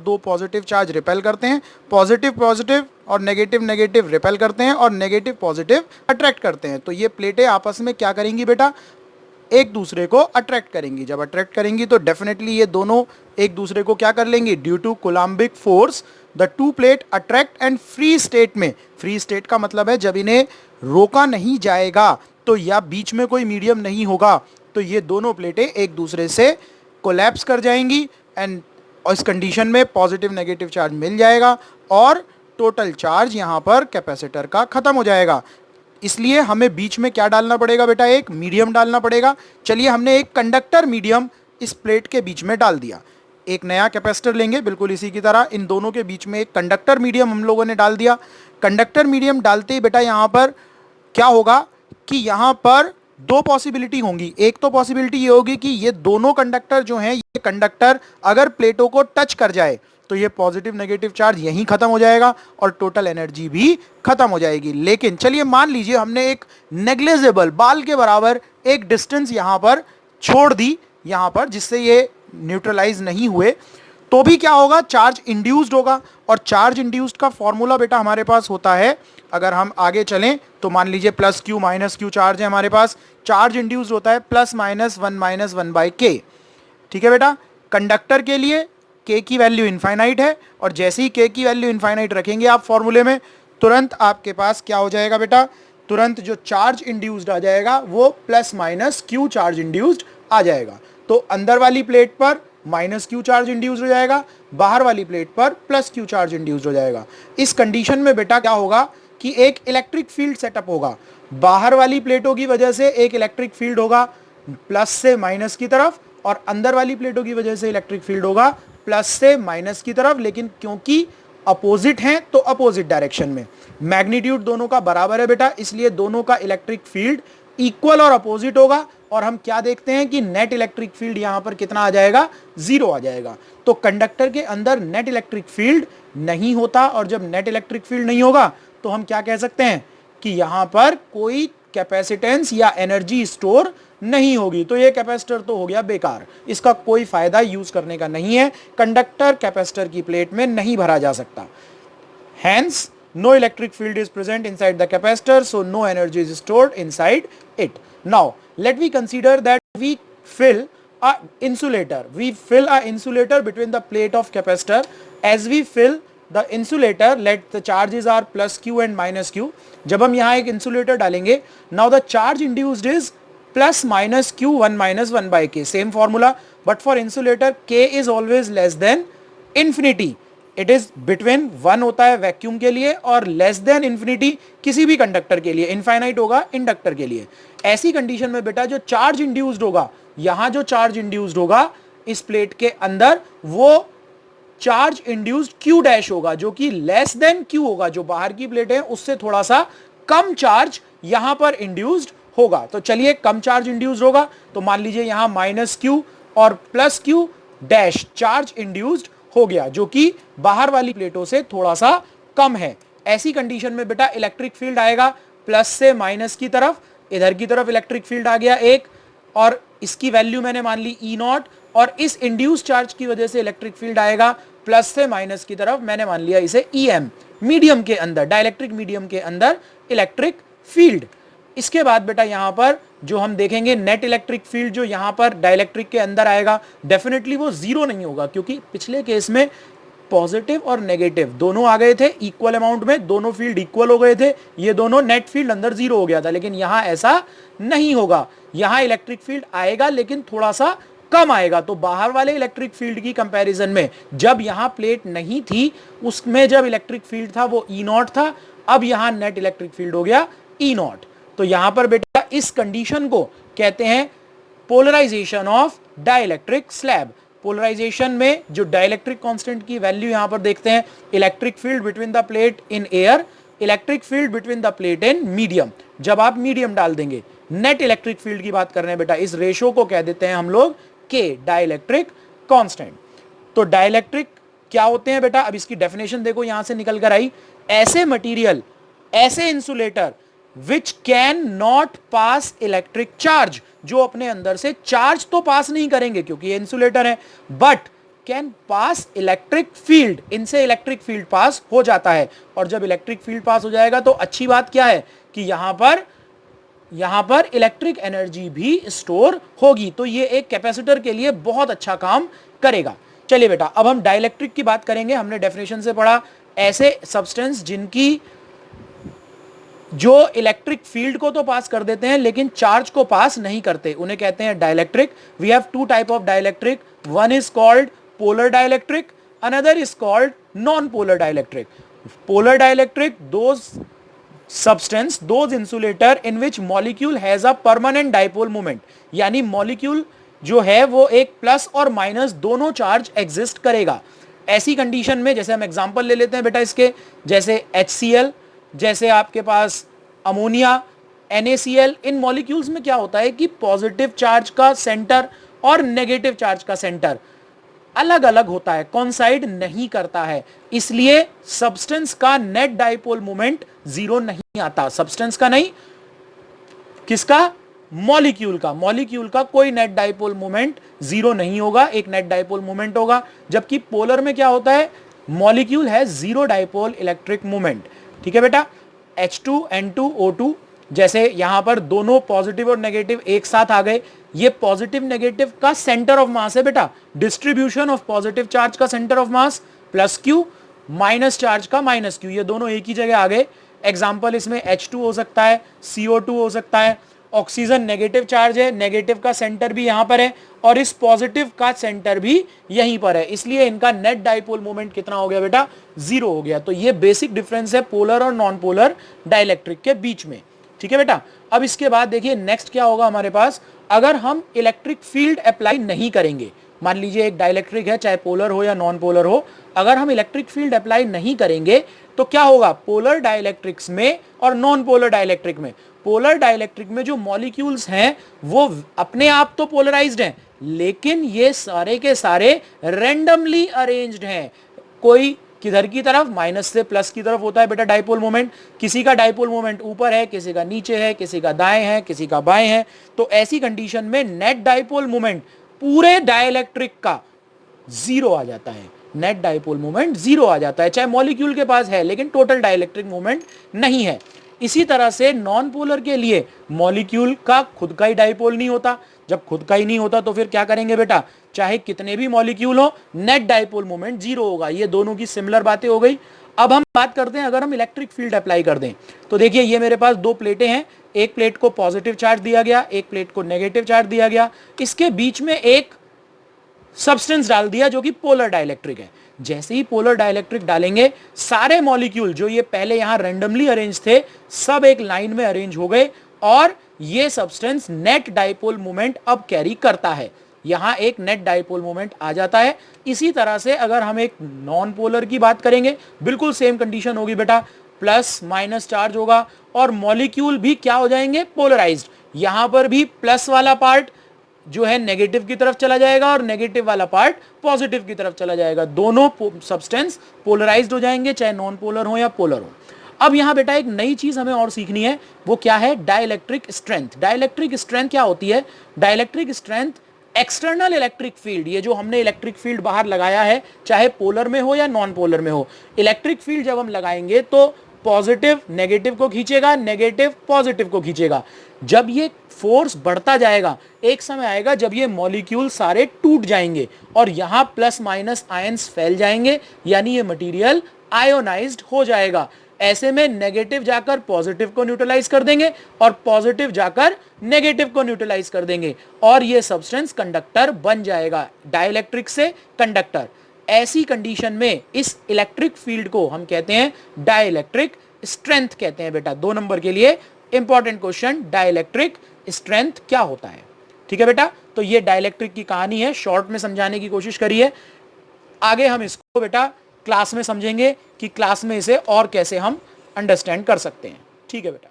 दो positive charge repel करते हैं, पॉजिटिव पॉजिटिव और नेगेटिव नेगेटिव रिपेल करते हैं और नेगेटिव पॉजिटिव अट्रैक्ट करते हैं। तो ये प्लेटें आपस में क्या करेंगी बेटा, एक दूसरे को अट्रैक्ट करेंगी। जब अट्रैक्ट करेंगी तो डेफिनेटली ये दोनों एक दूसरे को क्या कर लेंगी, due to coulombic force the two plate attract and free state में, फ्री स्टेट का मतलब है जब इन्हें रोका नहीं जाएगा तो या बीच में कोई मीडियम नहीं होगा तो ये दोनों प्लेटें एक दूसरे से कोलैप्स कर जाएंगी एंड इस कंडीशन में पॉजिटिव नेगेटिव चार्ज मिल जाएगा और टोटल चार्ज यहाँ पर कैपेसिटर का खत्म हो जाएगा। इसलिए हमें बीच में क्या डालना पड़ेगा बेटा, एक मीडियम डालना पड़ेगा। चलिए हमने एक कंडक्टर मीडियम इस प्लेट के बीच में डाल दिया, एक नया कैपेसिटर लेंगे बिल्कुल इसी की तरह, इन दोनों के बीच में एक कंडक्टर मीडियम हम लोगों ने डाल दिया। कंडक्टर मीडियम डालते ही बेटा यहाँ पर क्या होगा कि यहाँ पर दो पॉसिबिलिटी होंगी। एक तो पॉसिबिलिटी ये होगी कि ये दोनों कंडक्टर जो हैं, ये कंडक्टर अगर प्लेटों को टच कर जाए तो ये पॉजिटिव नेगेटिव चार्ज यहीं खत्म हो जाएगा और टोटल एनर्जी भी खत्म हो जाएगी। लेकिन चलिए मान लीजिए हमने एक नेग्लिजिबल बाल के बराबर एक डिस्टेंस यहाँ पर छोड़ दी यहाँ पर, जिससे ये न्यूट्रलाइज नहीं हुए, तो भी क्या होगा, चार्ज इंड्यूस्ड होगा। और चार्ज इंड्यूस्ड का फॉर्मूला बेटा हमारे पास होता है, अगर हम आगे चलें तो मान लीजिए plus Q minus Q charge है हमारे पास, चार्ज इंड्यूस्ड होता है प्लस माइनस वन बाई के। ठीक है बेटा, कंडक्टर के लिए के की वैल्यू इनफाइनाइट है और जैसे ही के की वैल्यू इनफाइनाइट रखेंगे आप फॉर्मूले में, तुरंत आपके पास क्या हो जाएगा बेटा, तुरंत जो चार्ज इंड्यूस्ड आ जाएगा वो plus minus Q charge induced आ जाएगा। तो अंदर वाली प्लेट पर माइनस क्यू चार्ज इंड्यूस्ड हो जाएगा, बाहर वाली प्लेट पर प्लस क्यू चार्ज इंड्यूस्ड हो जाएगा। इस कंडीशन में बेटा क्या होगा कि एक इलेक्ट्रिक फील्ड सेटअप होगा, बाहर वाली प्लेटों की वजह से एक इलेक्ट्रिक फील्ड होगा प्लस से माइनस की तरफ और अंदर वाली प्लेटों की वजह से इलेक्ट्रिक फील्ड होगा प्लस से माइनस की तरफ, लेकिन क्योंकि अपोजिट हैं तो अपोजिट डायरेक्शन में। मैग्नीट्यूड दोनों का बराबर है बेटा, इसलिए दोनों का इलेक्ट्रिक फील्ड इक्वल और अपोजिट होगा और हम क्या देखते हैं कि नेट इलेक्ट्रिक फील्ड यहां पर कितना आ जाएगा, 0 आ जाएगा। तो कंडक्टर के अंदर नेट इलेक्ट्रिक फील्ड नहीं होता और जब नेट इलेक्ट्रिक फील्ड नहीं होगा तो हम क्या कह सकते हैं कि यहां पर कोई कैपेसिटेंस या एनर्जी स्टोर नहीं होगी। तो ये कैपेसिटर तो हो गया बेकार, इसका कोई फायदा यूज करने का नहीं है, कंडक्टर कैपेसिटर की प्लेट में नहीं भरा जा सकता। Hence, no electric field is present inside the capacitor, so no energy is stored inside it. Now, let me consider that we fill a insulator. We fill a insulator between the plate of capacitor. As we fill the insulator, let the charges are plus q and minus q. जब हम यहाँ एक insulator डालेंगे, now the charge induced is plus minus q 1 minus 1 by k. Same formula, but for insulator k is always less than infinity. It is between 1 होता है vacuum के लिए और लेस देन इंफिनिटी किसी भी कंडक्टर के लिए, इनफाइनाइट होगा इंडक्टर के लिए। ऐसी कंडीशन में बेटा जो चार्ज इंड्यूस्ड होगा, यहां जो चार्ज इंड्यूस्ड होगा इस प्लेट के अंदर, वो चार्ज इंड्यूस्ड क्यू डैश होगा जो कि लेस देन क्यू होगा, जो बाहर की प्लेट है उससे थोड़ा सा कम चार्ज यहां पर इंड्यूस्ड होगा। तो चलिए कम चार्ज इंड्यूस्ड होगा तो मान लीजिए यहां माइनस क्यू और plus Q dash charge induced हो गया जो कि बाहर वाली प्लेटों से थोड़ा सा कम है। ऐसी कंडीशन में बेटा इलेक्ट्रिक फील्ड आएगा प्लस से माइनस की तरफ, इधर की तरफ इलेक्ट्रिक फील्ड आ गया एक और इसकी वैल्यू मैंने मान ली ई नॉट, और इस इंड्यूस चार्ज की वजह से इलेक्ट्रिक फील्ड आएगा प्लस से माइनस की तरफ, मैंने मान लिया इसे ई एम। मीडियम के अंदर, डाइलेक्ट्रिक मीडियम के अंदर इलेक्ट्रिक फील्ड। इसके बाद बेटा यहां पर जो हम देखेंगे नेट इलेक्ट्रिक फील्ड जो यहां पर डाइलेक्ट्रिक के अंदर आएगा, डेफिनेटली वो 0 नहीं होगा क्योंकि पिछले केस में पॉजिटिव और नेगेटिव दोनों आ गए थे इक्वल अमाउंट में, दोनों फील्ड इक्वल हो गए थे, ये दोनों नेट फील्ड अंदर 0 हो गया था। लेकिन यहां ऐसा नहीं होगा, यहां इलेक्ट्रिक फील्ड आएगा लेकिन थोड़ा सा कम आएगा। तो बाहर वाले इलेक्ट्रिक फील्ड की कंपैरिजन में जब यहां प्लेट नहीं थी उसमें जब इलेक्ट्रिक फील्ड था वो ई नॉट था, अब यहां नेट इलेक्ट्रिक फील्ड हो गया ई नॉट। तो यहां पर बेटा इस कंडीशन को कहते हैं polarization of dielectric slab. Polarization में जो डाइलेक्ट्रिक कांस्टेंट की वैल्यू यहां पर देखते हैं, electric field between the plate in air, electric field between the plate in medium. जब आप मीडियम डाल देंगे, नेट इलेक्ट्रिक फील्ड की बात कर रहे हैं बेटा, इस रेशो को कह देते हैं हम लोग के, डाइलेक्ट्रिक कांस्टेंट। तो डाइलेक्ट्रिक क्या होते हैं बेटा, अब इसकी डेफिनेशन देखो यहां से निकल कर आई, ऐसे मटीरियल, ऐसे insulator which can not pass electric charge, जो अपने अंदर से चार्ज तो पास नहीं करेंगे क्योंकि ये इंसुलेटर है, but can pass electric field, इनसे इलेक्ट्रिक फील्ड पास हो जाता है। और जब इलेक्ट्रिक फील्ड पास हो जाएगा तो अच्छी बात क्या है कि यहां पर इलेक्ट्रिक एनर्जी भी स्टोर होगी, तो ये एक कैपेसिटर के लिए बहुत अच्छा काम करेगा। चलिए बेटा, अब हम डाइलेक्ट्रिक की बात करेंगे। हमने डेफिनेशन से पढ़ा ऐसे सब्सटेंस जिनकी जो इलेक्ट्रिक फील्ड को तो पास कर देते हैं लेकिन चार्ज को पास नहीं करते, उन्हें कहते हैं dielectric. We have two type of dielectric, one is called polar dielectric, another is called non polar dielectric. Polar dielectric those substance, those insulator in which molecule has a permanent dipole moment, यानी molecule जो है वो एक plus और minus दोनों charge exist करेगा। ऐसी condition में, जैसे हम एग्जांपल ले लेते हैं बेटा इसके, जैसे HCl, जैसे आपके पास अमोनिया, NaCl, इन मॉलिक्यूल्स में क्या होता है कि पॉजिटिव चार्ज का सेंटर और नेगेटिव चार्ज का सेंटर अलग अलग होता है, कॉन्साइड नहीं करता है, इसलिए सब्सटेंस का नेट डाइपोल मोमेंट जीरो नहीं आता। सब्सटेंस का नहीं, किसका? मॉलिक्यूल का। मॉलिक्यूल का कोई नेट डाइपोल मोमेंट जीरो नहीं होगा, एक नेट डाइपोल मोमेंट होगा। जबकि पोलर में क्या होता है? मॉलिक्यूल है जीरो डाइपोल इलेक्ट्रिक मोमेंट। ठीक है बेटा, H2N2O2, जैसे यहां पर दोनों पॉजिटिव और नेगेटिव एक साथ आ गए, ये पॉजिटिव नेगेटिव का सेंटर ऑफ मास है बेटा। डिस्ट्रीब्यूशन ऑफ पॉजिटिव चार्ज का centre of mass plus Q, minus charge का माइनस क्यू, ये दोनों एक ही जगह आ गए। एग्जाम्पल इसमें H2 हो सकता है, CO2 हो सकता है। ऑक्सीजन नेगेटिव चार्ज है, नेगेटिव का सेंटर भी यहां पर है और इस पॉजिटिव का सेंटर भी यहीं पर है, इसलिए इनका नेट डाइपोल मोमेंट कितना हो गया बेटा? जीरो हो गया। तो ये बेसिक डिफरेंस है पोलर और नॉन पोलर डाइलेक्ट्रिक के बीच में। ठीक है बेटा, अब इसके बाद देखिए नेक्स्ट क्या होगा हमारे पास। अगर हम इलेक्ट्रिक फील्ड अप्लाई नहीं करेंगे, मान लीजिए एक डाइलेक्ट्रिक है, चाहे पोलर हो या नॉन पोलर हो, अगर हम इलेक्ट्रिक फील्ड अप्लाई नहीं करेंगे तो क्या होगा? पोलर डाइलेक्ट्रिक्स में और नॉन पोलर डाइलेक्ट्रिक में, पोलर डाइलेक्ट्रिक में जो मॉलिक्यूल्स हैं वो अपने आप तो पोलराइज्ड हैं, लेकिन ये सारे के सारे रैंडमली अरेंज्ड हैं। कोई किधर की तरफ? माइनस से प्लस की तरफ होता है बेटा डाइपोल मोमेंट। किसी का डाइपोल मोमेंट ऊपर है, किसी का नीचे है, किसी का दाएं है, किसी का बाएं है। तो ऐसी कंडीशन में नेट डाइपोल मोमेंट पूरे डाइलेक्ट्रिक का जीरो आ जाता है। नेट डाइपोल मोमेंट जीरो आ जाता है, चाहे मॉलिक्यूल के पास है लेकिन टोटल डाइलेक्ट्रिक मोमेंट नहीं है। इसी तरह से नॉन पोलर के लिए मॉलिक्यूल का खुद का ही डाइपोल नहीं होता। जब खुद का ही नहीं होता तो फिर क्या करेंगे बेटा? चाहे कितने भी मॉलिक्यूल हो, नेट डाइपोल मोमेंट जीरो होगा। ये दोनों की सिमिलर बातें हो गई। अब हम बात करते हैं अगर हम इलेक्ट्रिक फील्ड अप्लाई कर दें तो देखिए ये मेरे पास दो प्लेटें हैं, एक प्लेट को पॉजिटिव चार्ज दिया गया, एक प्लेट को नेगेटिव चार्ज दिया गया, इसके बीच में एक सब्सटेंस डाल दिया जो कि पोलर डाइलेक्ट्रिक है। जैसे ही पोलर डाइलेक्ट्रिक डालेंगे, सारे मॉलिक्यूल जो ये पहले यहां रैंडमली अरेंज थे सब एक लाइन में अरेंज हो गए और ये सब्सटेंस नेट डाइपोल मोमेंट अब कैरी करता है। यहां एक नेट डाइपोल मोमेंट आ जाता है। इसी तरह से अगर हम एक नॉन पोलर की बात करेंगे, बिल्कुल सेम कंडीशन होगी बेटा, प्लस माइनस चार्ज होगा और मॉलिक्यूल भी क्या हो जाएंगे? पोलराइज्ड। यहां पर भी प्लस वाला पार्ट जो है नेगेटिव की तरफ चला जाएगा और नेगेटिव वाला पार्ट पॉजिटिव की तरफ चला जाएगा। दोनों सब्सटेंस पोलराइज्ड हो जाएंगे, चाहे नॉन पोलर हो या पोलर हो। अब यहां बेटा एक नई चीज हमें और सीखनी है, वो क्या है? Dielectric strength. डाइलेक्ट्रिक स्ट्रेंथ क्या होती है? Dielectric strength external electric field, ये जो हमने इलेक्ट्रिक फील्ड बाहर लगाया है, चाहे पोलर में हो या नॉन पोलर में हो, इलेक्ट्रिक फील्ड जब हम लगाएंगे तो पॉजिटिव नेगेटिव को खींचेगा, नेगेटिव पॉजिटिव को खींचेगा। जब ये फोर्स बढ़ता जाएगा, एक समय आएगा जब ये मॉलिक्यूल सारे टूट जाएंगे और यहां प्लस माइनस आयंस फैल जाएंगे, यानी ये मटेरियल आयोनाइज्ड हो जाएगा। ऐसे में नेगेटिव जाकर पॉजिटिव को न्यूट्रलाइज कर देंगे और पॉजिटिव जाकर नेगेटिव को न्यूट्रलाइज कर देंगे और ये सब्सटेंस कंडक्टर बन जाएगा, डाइलेक्ट्रिक से कंडक्टर। ऐसी कंडीशन में इस इलेक्ट्रिक फील्ड को हम कहते हैं डाइलेक्ट्रिक स्ट्रेंथ कहते हैं बेटा। 2 नंबर के लिए इंपॉर्टेंट क्वेश्चन, डाइलेक्ट्रिक स्ट्रेंथ क्या होता है? ठीक है बेटा, तो ये डाइलेक्ट्रिक की कहानी है, शॉर्ट में समझाने की कोशिश करिए। आगे हम इसको बेटा क्लास में समझेंगे कि क्लास में इसे और कैसे हम अंडरस्टैंड कर सकते हैं। ठीक है बेटा।